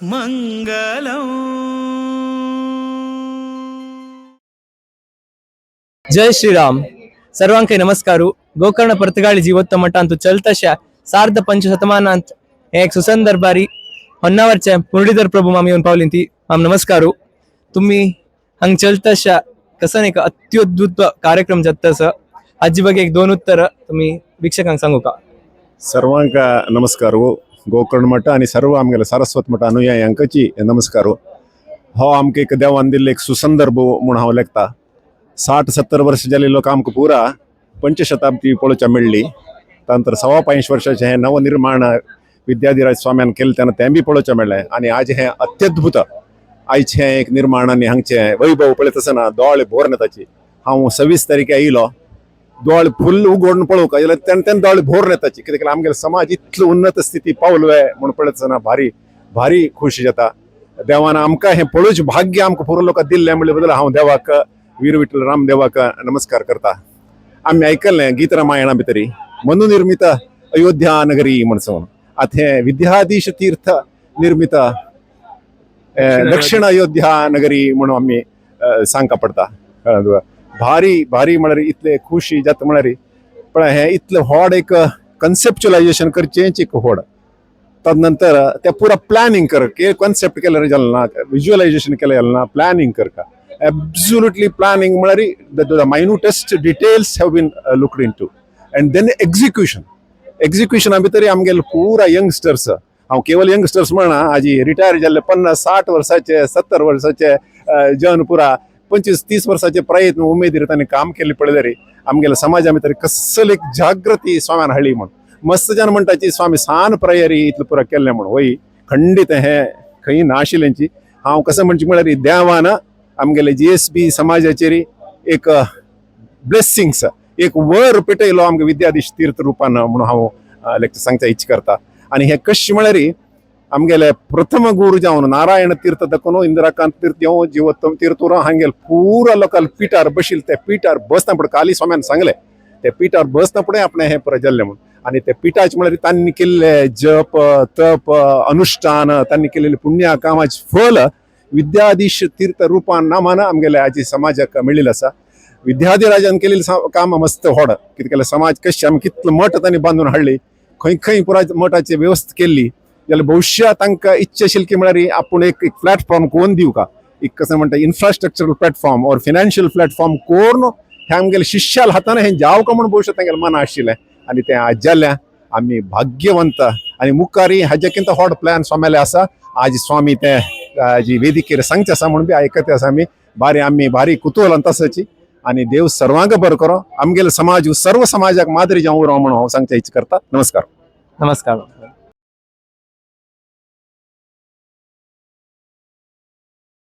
मंगलम. जय श्रीराम. सर्वांक नमस्कारू. ಗೋಕರ್ಣ ಪರ್ತಗಾಳಿ ಜೀವೋತ್ತ ಮಠ ಅಂತೂ ಚಲ್ತಶ सार्ध पंच शतमानांत एक सुसंदर बारी ಹೊನ್ನಾವರ್ಚೆ मुरलीधर प्रभू मामी येऊन पावलींती आम नमस्कारू. तुम्ही हंग चलतशा कसं एक अत्युद्भुत कार्यक्रम जातस आजी बघे एक दोन उत्तर तुम्ही वीक्षकांक सांगू का? सर्वांका नमस्कारू. गोकर्ण मठ आणि सर्व आमगेले सारस्वत मठ अनुयायांकाची नमस्कारू. हो आमके एक देवान दिल्ले एक सुसंदर बो म्हणून हांव लेखता. 60-70 वर्ष जाली लोक आमकां पुरा पंचशताब्दी पळोवच्या मेळ्ळी. त्यानंतर 5.25 वर्षाचे हे नवनिर्माण विद्याधिराज स्वाम्यान केले तेन्ना तें बी पळोवच्या मेळ्ळें. आणि आज हे अत्यद्भुत आयज हे एक निर्माण आनी हांगचे वैभव पळयत आसतना दोळे भोर नेताची. हांव 26 तारीख आयलो दोळे फुल उगडून पळोवंक जाल्यार तेन्ना दोळे भोर नेताची. कित्याक आमगेलो समाज इतलो उन्नत स्थिती पावलोय म्हणून पळयत आसतना भारी भारी खुशी जाता. देवान आमकां हे पळोवचें भाग्य आमकां पुरो लोकांक दिल्लें म्हणले बद्दल हांव देवाक वीर विठ्ठल रामदेवाक नमस्कार करता. आमी आयकल्लें गीत रामायणा भितरी मनुनिर्मित अयोध्या नगरी म्हणून आतां हे विद्याधीश तीर्थ निर्मित दक्षिण अयोध्या नगरी म्हणून आमी सांगता पडटा. भारी भारी म्हळ्यार इतले खुशी जाता म्हळ्यार पण हे इतले व्हड एक कन्सेप्च्युलायझेशन करचेंच एक व्हड. तदनंतर ते पुरा प्लॅनिंग कर कॉन्सेप्ट केल्यार जालें ना, विज्युअलायझेशन केलें जालें ना, प्लॅनिंग करता. Absolutely planning the minutest details have been looked into, and then execution भितर आमगेले पुरा यंगस्टर्स. हांव केवल यंगस्टर्स म्हणना, आजी रिटायर जाल्ले 50-60 वर्साचे 70 वर्साचे जन पुरा 25-30 वर्साचे प्रयत्न उमेदीर तांणी काम केले पळयल्यार आमगेल्या समाजा भितर कसली एक जागृती स्वाम्यान हाडली म्हण. मस्त जन म्हणटाची स्वामी सान प्रयरी इतलें पुरा केल्लें म्हण. वय खंडीत हे खंय नाशिल्ल्यांची. हांव कसं म्हणचे म्हळ्यार देवान आमगेले GSB समाजाचेर एक ब्लेसिंग्स एक वर पेटयलो आमगे विद्याधीश तीर्थ रूपान म्हणून हांव लेक्चर सांगचा इच्छ करता. आणि हे कशें म्हळ्यार आमगेले प्रथम गुरू जावन नारायण तीर्थ दाखोवन इंदिराकांत तीर्थ येवं जीवोत्तम तीर्थ उरो हांगेल पुरा लोकल पिठार बशिल. ते पिठार बसता पळय काली स्वाम्यान सांगले ते पिठार बसता पळय आपणें हे पुरो जाल्लें म्हणून. आणि ते पिठाचे म्हळ्यार तांणी केल्ले जप तप अनुष्ठान तांणी केलेले पुण्या कामाचे फल विद्याधीश तीर्थ रूपान नामान आमगेल्या आजी समाजाक मेळिल्लें आसा. विद्याधिराजान केलेली काम मस्त व्हड. कितें केलें समाज कशें आमी कितलो मठ तांणी बांदून हाडली, खंय खंय पुराय मठाची वेवस्था केल्ली जाल्यार भविष्यात तांकां इच्छा आशिल्ली की म्हळ्यार आपूण एक प्लॅटफॉर्म कोण दिवं का, एक कसं म्हणटा इन्फ्रास्ट्रक्चरल प्लॅटफॉर्म और फायनान्शियल प्लॅटफॉर्म कोण हे आमगेल्या शिष्याल हातान हें जावं का म्हणून भविष्यात तांगेलें मना आशिल्लें. आनी तें आज जाल्लें आमी भाग्यवंत. आनी मुखारी हाजेकिंत व्हड प्लॅन स्वाम्याले आसा. आज स्वामी ते जी वेदिकेर सांगचे आसा म्हणून बी आयकते आसा आमी भारी कुतूहलांत आसाची. आणि देव सर्वांक बरो करो. आमगेलो समाज सर्व समाजाक मादरी जावं म्हणून हांव सांगचे इच्छ करता. नमस्कार. नमस्कार.